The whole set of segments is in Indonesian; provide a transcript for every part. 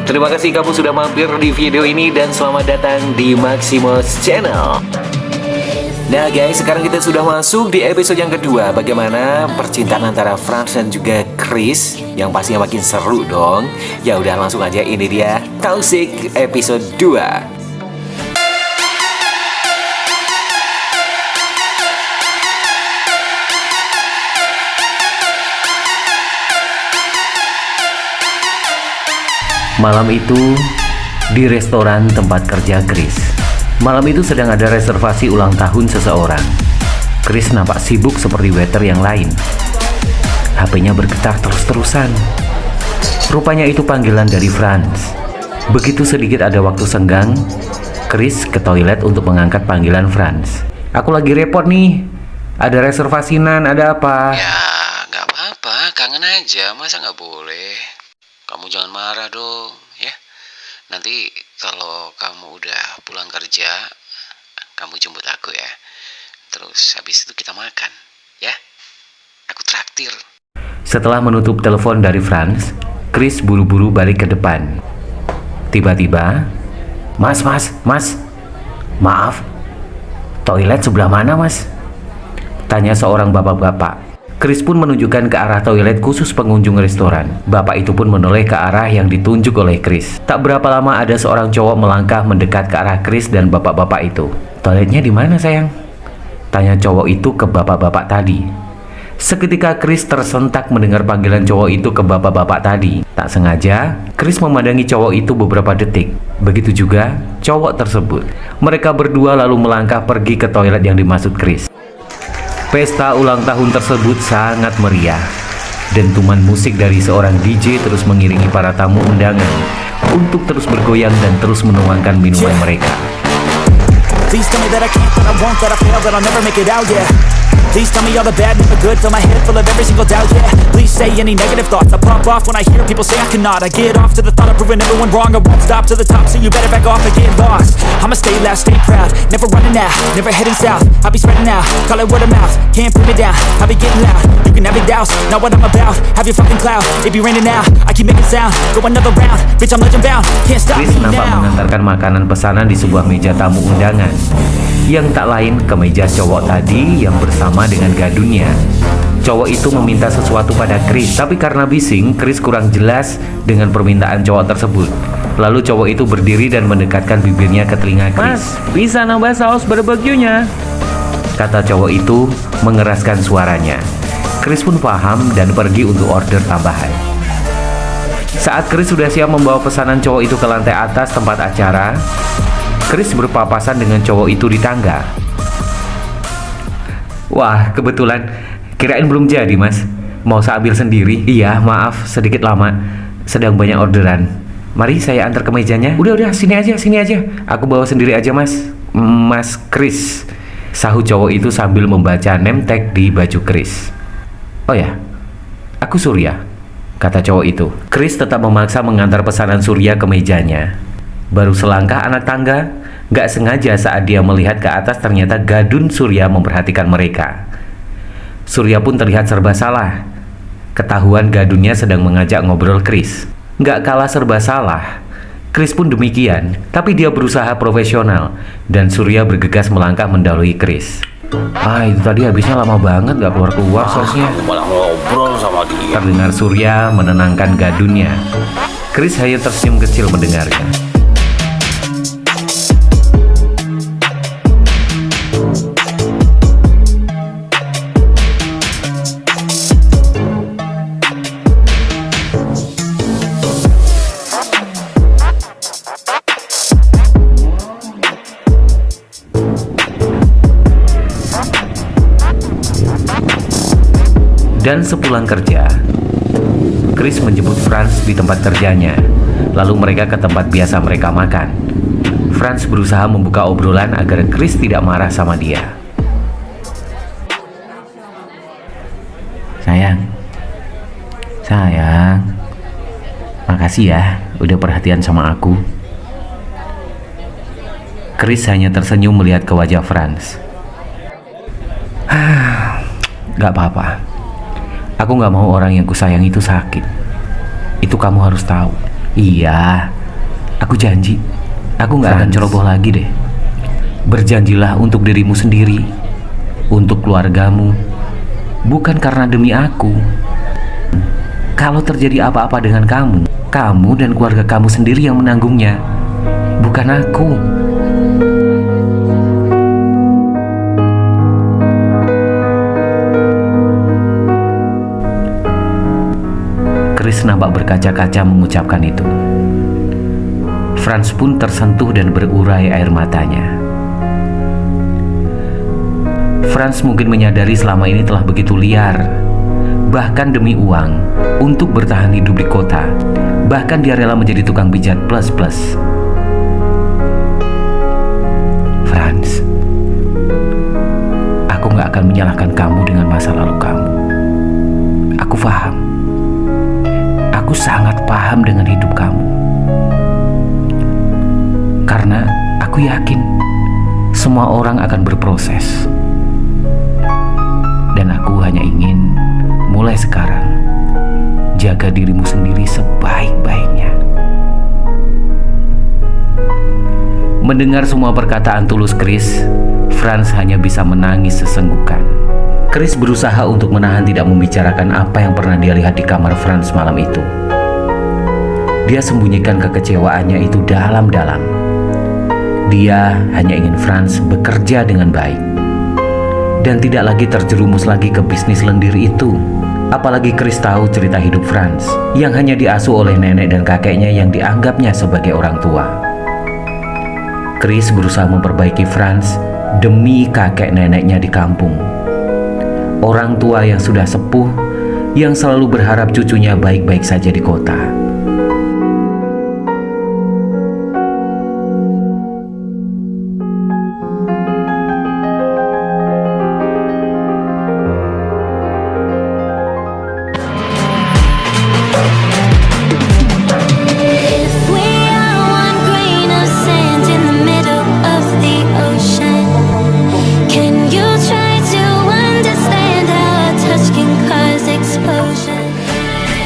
Terima kasih kamu sudah mampir di video ini dan selamat datang di Maximus Channel. Nah guys, sekarang kita sudah masuk di episode yang kedua. Bagaimana percintaan antara Franz dan juga Chris, yang pastinya makin seru dong. Ya udah langsung aja, ini dia Toxic episode 2. Malam itu, di restoran tempat kerja Chris. Malam itu sedang ada reservasi ulang tahun seseorang. Chris nampak sibuk seperti waiter yang lain. HP-nya bergetar terus-terusan. Rupanya itu panggilan dari Franz. Begitu sedikit ada waktu senggang, Chris ke toilet untuk mengangkat panggilan Franz. "Aku lagi repot nih. Ada reservasi Nan, ada apa?" "Ya, nggak apa-apa, kangen aja, masa nggak boleh? Kamu jangan marah dong, ya. Nanti kalau kamu udah pulang kerja, kamu jemput aku ya. Terus habis itu kita makan, ya. Aku traktir." Setelah menutup telepon dari Franz, Chris buru-buru balik ke depan. Tiba-tiba, Mas, maaf, toilet sebelah mana mas?" Tanya seorang bapak-bapak. Chris pun menunjukkan ke arah toilet khusus pengunjung restoran. Bapak itu pun menoleh ke arah yang ditunjuk oleh Chris. Tak berapa lama ada seorang cowok melangkah mendekat ke arah Chris dan bapak-bapak itu. "Toiletnya di mana sayang?" tanya cowok itu ke bapak-bapak tadi. Seketika Chris tersentak mendengar panggilan cowok itu ke bapak-bapak tadi. Tak sengaja, Chris memandangi cowok itu beberapa detik. Begitu juga cowok tersebut. Mereka berdua lalu melangkah pergi ke toilet yang dimaksud Chris. Pesta ulang tahun tersebut sangat meriah. Dentuman musik dari seorang DJ terus mengiringi para tamu undangan untuk terus bergoyang dan terus menuangkan minuman mereka. Please tell me that I can't, that I won't, that I fail, that I'll never make it out, yeah. Please tell me all the bad, never good, fill my head full of every single doubt, yeah. Please say any negative thoughts, I pop off when I hear people say I cannot. I get off to the thought of proving everyone wrong, I won't stop to the top, so you better back off and get lost. I'ma stay loud, stay proud, never running out, never heading south. I'll be spreading out, call it word of mouth, can't put me down, I'll be getting loud. You can have it douse, not what I'm about, have your fucking clout. It be raining now, I keep making sound, go another round, bitch I'm legend bound, can't stop Chris me nampak now. mengantarkan makanan pesanan di sebuah meja tamu undangan, yang tak lain kemeja cowok tadi yang bersama dengan gadunnya. Cowok itu meminta sesuatu pada Chris, tapi karena bising, Chris kurang jelas dengan permintaan cowok tersebut. Lalu cowok itu berdiri dan mendekatkan bibirnya ke telinga Chris. "Mas, bisa nambah saus barbeque-nya?" kata cowok itu mengeraskan suaranya. Chris pun paham dan pergi untuk order tambahan. Saat Chris sudah siap membawa pesanan cowok itu ke lantai atas tempat acara, Chris berpapasan dengan cowok itu di tangga. "Wah, kebetulan. Kirain belum jadi, Mas. Mau saya ambil sendiri?" "Iya, maaf, sedikit lama. Sedang banyak orderan. Mari saya antar ke mejanya." Udah, sini aja. Aku bawa sendiri aja, Mas." "Mas Chris," sahut cowok itu sambil membaca name tag di baju Chris. "Oh ya, aku Surya," kata cowok itu. Chris tetap memaksa mengantar pesanan Surya ke mejanya. Baru selangkah anak tangga, gak sengaja saat dia melihat ke atas ternyata gadun Surya memperhatikan mereka. Surya pun terlihat serba salah. Ketahuan gadunnya sedang mengajak ngobrol Chris. Gak kalah serba salah, Chris pun demikian, tapi dia berusaha profesional dan Surya bergegas melangkah mendahului Chris. Itu tadi habisnya lama banget gak keluar sausnya. Malah ngobrol sama dia. Terdengar Surya menenangkan gadunnya. Chris hanya tersenyum kecil mendengarnya. Dan sepulang kerja, Chris menjemput Franz di tempat kerjanya. Lalu mereka ke tempat biasa mereka makan. Franz berusaha membuka obrolan agar Chris tidak marah sama dia. Sayang, makasih ya udah perhatian sama aku." Chris hanya tersenyum melihat ke wajah Franz. "Gak apa-apa. Aku gak mau orang yang kusayang itu sakit. Itu kamu harus tahu." "Iya, Aku janji, aku gak akan ceroboh lagi deh. Berjanjilah untuk dirimu sendiri, untuk keluargamu, bukan karena demi aku. Kalau terjadi apa-apa dengan kamu, kamu dan keluarga kamu sendiri yang menanggungnya, bukan aku. Chris nampak berkaca-kaca mengucapkan itu. Franz pun tersentuh dan berurai air matanya. Franz mungkin menyadari selama ini telah begitu liar, bahkan demi uang, untuk bertahan hidup di kota. Bahkan dia rela menjadi tukang pijat plus-plus. Franz, aku gak akan menyalahkan kamu dengan masa lalu kamu. Aku paham. Aku sangat paham dengan hidup kamu. Karena aku yakin semua orang akan berproses. Dan aku hanya ingin mulai sekarang jaga dirimu sendiri sebaik-baiknya. Mendengar semua perkataan tulus Chris, Franz hanya bisa menangis sesenggukan. Chris berusaha untuk menahan tidak membicarakan apa yang pernah dia lihat di kamar Franz malam itu. Dia sembunyikan kekecewaannya itu dalam-dalam. Dia hanya ingin Franz bekerja dengan baik dan tidak lagi terjerumus lagi ke bisnis lendir itu. Apalagi Chris tahu cerita hidup Franz yang hanya diasuh oleh nenek dan kakeknya yang dianggapnya sebagai orang tua. Chris berusaha memperbaiki Franz demi kakek neneknya di kampung. Orang tua yang sudah sepuh, yang selalu berharap cucunya baik-baik saja di kota.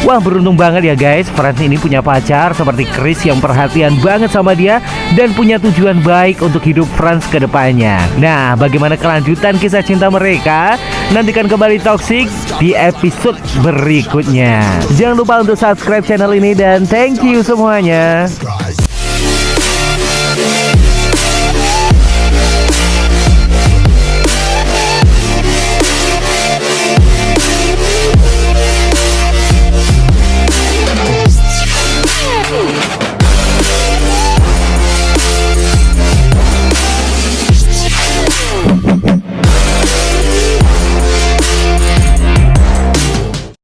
Wah, beruntung banget ya guys, Franz ini punya pacar seperti Chris yang perhatian banget sama dia dan punya tujuan baik untuk hidup Franz ke depannya. Nah, bagaimana kelanjutan kisah cinta mereka? Nantikan kembali Toxic di episode berikutnya. Jangan lupa untuk subscribe channel ini dan thank you semuanya.